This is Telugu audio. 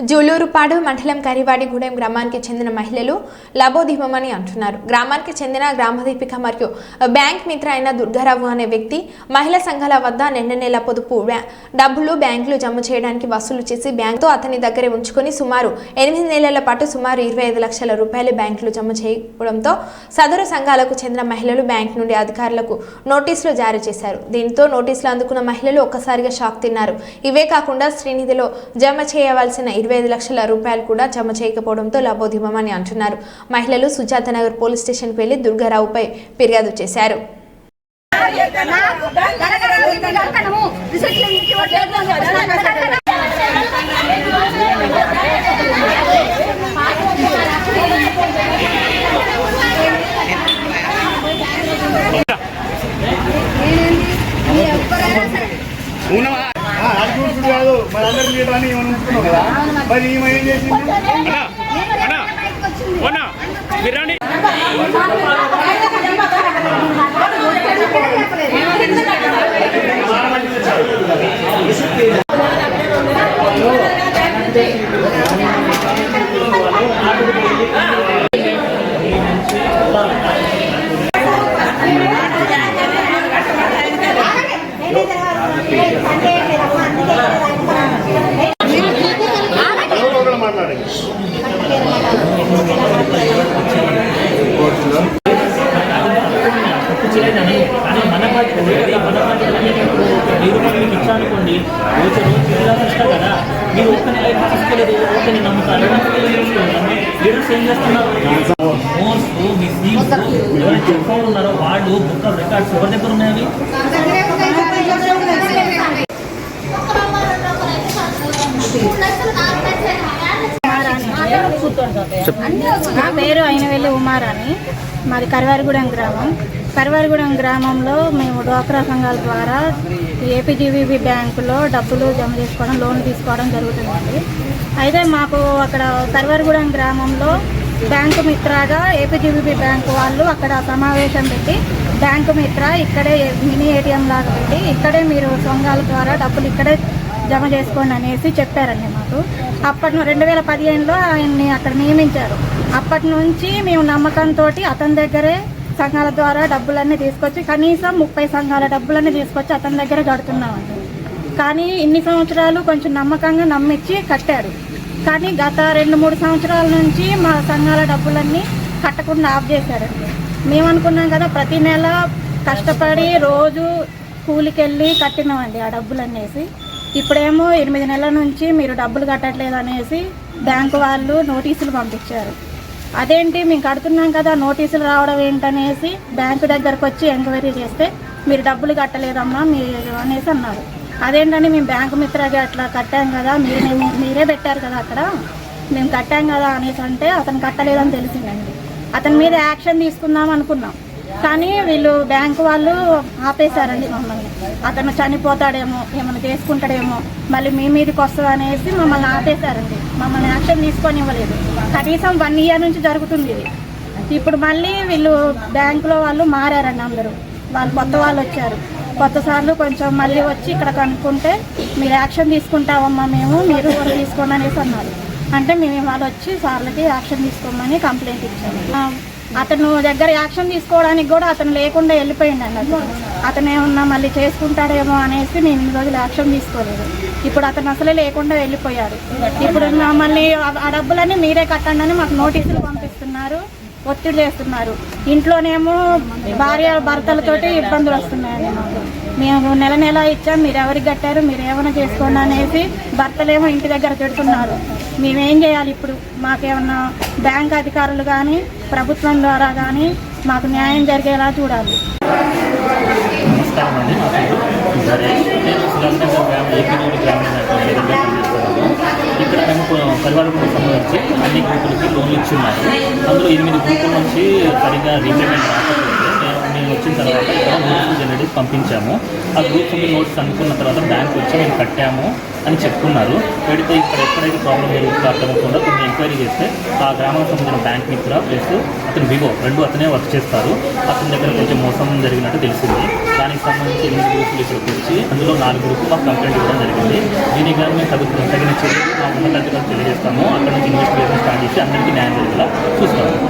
జూలూరుపాడు మండలం కరివాడిగూడెం గ్రామానికి చెందిన మహిళలు లబోదిబమని అంటున్నారు. గ్రామానికి చెందిన గ్రామదీపిక మరియు బ్యాంక్ మిత్ర అయిన దుర్గారావు అనే వ్యక్తి మహిళా సంఘాల వద్ద నెల పొదుపు డబ్బులు బ్యాంకులు జమ చేయడానికి వసూలు చేసి బ్యాంకుతో అతని దగ్గరే ఉంచుకొని సుమారు 8 నెలల పాటు సుమారు 25 లక్షల రూపాయలు బ్యాంకులు జమ చేయడంతో సదరు సంఘాలకు చెందిన మహిళలు బ్యాంక్ నుండి అధికారులకు నోటీసులు జారీ చేశారు. దీంతో నోటీసులు అందుకున్న మహిళలు ఒక్కసారిగా షాక్ తిన్నారు. ఇవే కాకుండా శ్రీనిధిలో జమ చేయవలసిన 25 లక్షల రూపాయలు కూడా జమ చేయకపోవడంతో లబోదిబమని అంటున్నారు. మహిళలు సుజాతనగర్ పోలీస్ స్టేషన్కు వెళ్లి దుర్గారావుపై ఫిర్యాదు చేశారు. కాదు మరి అందరు మీటని ఏమైనా ఉంచుకున్నావు కదా, మరి ఈమె ఏం చేసింది? అనుకోండి రోజు ఇలా కష్టం కదా, మీరు ఒక్క నెల అయితే తీసుకోలేదు, ఓకే నమ్ముతారు. లీడర్స్ ఏం చేస్తున్నారు, ఎవరైతే అకౌంట్ ఉన్నారో వాళ్ళు బుక్ ఆఫ్ రికార్డ్స్ ఎవరి దగ్గర ఉన్నాయి? నా పేరు అయినవెల్లి ఉమారాణి, మాది కరివారిగూడెం గ్రామం. కరివారిగూడెం గ్రామంలో మేము డ్వాక్రా సంఘాల ద్వారా ఏపీజీవీబీ బ్యాంకులో డబ్బులు జమ చేసుకోవడం, లోన్ తీసుకోవడం జరుగుతుందండి. అయితే మాకు అక్కడ కరివారిగూడెం గ్రామంలో బ్యాంకు మిత్రగా ఏపీజీవీబీ బ్యాంకు వాళ్ళు అక్కడ సమావేశం పెట్టి, బ్యాంకు మిత్ర ఇక్కడే మినీ ఏటీఎం లాగా పెట్టి ఇక్కడే మీరు సంఘాల ద్వారా డబ్బులు ఇక్కడే జమ చేసుకోండి అనేసి చెప్పారండి మాకు. అప్పటి 2015లో ఆయన్ని అక్కడ నియమించారు. అప్పటి నుంచి మేము నమ్మకంతో అతని దగ్గరే సంఘాల ద్వారా డబ్బులన్నీ తీసుకొచ్చి కనీసం 30 సంఘాల డబ్బులన్నీ తీసుకొచ్చి అతని దగ్గర కడుతున్నామండి. కానీ ఇన్ని సంవత్సరాలు కొంచెం నమ్మకంగా నమ్మించి కట్టారు. కానీ గత 2-3 సంవత్సరాల నుంచి మా సంఘాల డబ్బులన్నీ కట్టకుండా ఆఫ్ చేశారండి. మేము అనుకున్నాం కదా, ప్రతి నెల కష్టపడి రోజు కూలికెళ్ళి కట్టినామండి ఆ డబ్బులనేసి. ఇప్పుడేమో 8 నెలల నుంచి మీరు డబ్బులు కట్టట్లేదు అనేసి బ్యాంకు వాళ్ళు నోటీసులు పంపించారు. అదేంటి మేము కడుతున్నాం కదా, నోటీసులు రావడం ఏంటనేసి బ్యాంకు దగ్గరకు వచ్చి ఎంక్వైరీ చేస్తే మీరు డబ్బులు కట్టలేదమ్మా మీరు అనేసి అన్నారు. అదేంటని మేము బ్యాంకు మిత్రగా అట్లా కట్టాం కదా, మీరే పెట్టారు కదా అక్కడ, మేము కట్టాం కదా అనేసి అంటే అతను కట్టలేదని తెలిసిందండి. అతని మీద యాక్షన్ తీసుకుందాం అనుకున్నాం, కానీ వీళ్ళు బ్యాంకు వాళ్ళు ఆపేశారండి మమ్మల్ని. అతను చనిపోతాడేమో, ఏమైనా చేసుకుంటాడేమో, మళ్ళీ మీ మీదకి వస్తుంది అనేసి మమ్మల్ని ఆపేశారండి. మమ్మల్ని యాక్షన్ తీసుకొని ఇవ్వలేదు. కనీసం 1 ఇయర్ నుంచి జరుగుతుంది ఇది. ఇప్పుడు మళ్ళీ వీళ్ళు బ్యాంకులో వాళ్ళు మారారండి అందరూ. వాళ్ళు కొత్త వాళ్ళు వచ్చారు. కొత్త సార్లు కొంచెం మళ్ళీ వచ్చి ఇక్కడ కనుక్కుంటే మీరు యాక్షన్ తీసుకుంటామమ్మా మేము, మీరు కూడా తీసుకోండి అనేసి అన్నారు. అంటే మేము వాళ్ళు వచ్చి సార్లకి యాక్షన్ తీసుకోమని కంప్లైంట్ ఇచ్చాము. అతను దగ్గర యాక్షన్ తీసుకోవడానికి కూడా అతను లేకుండా వెళ్ళిపోయింది అండి. అతను ఏమన్నా మళ్ళీ చేసుకుంటాడేమో అనేసి మేము ఇన్ని రోజులు యాక్షన్ తీసుకోలేదు. ఇప్పుడు అతను అసలే లేకుండా వెళ్ళిపోయాడు. ఇప్పుడు మమ్మల్ని ఆ డబ్బులన్నీ మీరే కట్టండి అని మాకు నోటీసులు పంపిస్తున్నారు, ఒత్తిడి చేస్తున్నారు. ఇంట్లోనేమో భార్య భర్తలతోటి ఇబ్బందులు వస్తున్నాయండి మాకు. మేము నెల ఇచ్చాం, మీరు ఎవరికి కట్టారు, మీరు ఏమైనా చేసుకోండి అనేసి భర్తలేమో ఇంటి దగ్గర పెడుతున్నారు. మేమేం చేయాలి ఇప్పుడు? మాకేమన్నా బ్యాంక్ అధికారులు కానీ ప్రభుత్వం ద్వారా కానీ మాకు న్యాయం జరిగేలా చూడాలి. నమస్కారం అండి, నా పేరు నేను సుజాతనగర్ ఏపీజీవీబీ ఇక్కడ మేము పరివారకు సంబంధించి అన్ని గ్రూపులకి లోన్లు ఇచ్చున్నారు. అందులో 8 గ్రూపుల నుంచి సరిగ్గా రీపేమెంట్ రాకపోతే మేము వచ్చిన తర్వాత ఇక్కడ నోటీసులు జనరేట్ పంపించాము. ఆ గ్రూప్స్ నోటీస్ అనుకున్న తర్వాత బ్యాంక్ వచ్చి మేము కట్టాము. అని చెప్పుకున్నారు. పెడితే ఇక్కడ ఎక్కడైతే ప్రాబ్లం జరుగుతుందో అర్థమవుతుందో కొన్ని ఎంక్వైరీ చేస్తే ఆ గ్రామానికి సంబంధించిన బ్యాంక్ మిత్ర ప్లస్ అతను వివో రెండు అతనే వర్క్ చేస్తారు. అతని దగ్గర కొంచెం మోసం జరిగినట్టు తెలిసింది. దానికి సంబంధించి 8 గ్రూపులు ఇక్కడికి వచ్చి అందులో 4 గ్రూపులు మాకు కంప్లైంట్ ఇవ్వడం జరిగింది. దీనికి కానీ మేము తగిన చర్యలు మా ఉన్నతాధికారులు తెలియజేస్తాము. అక్కడ నుంచి ఇన్వెస్టిగేషన్ స్టార్ట్ చేసి అందరికీ న్యాయం జరిగేలా చూస్తాము.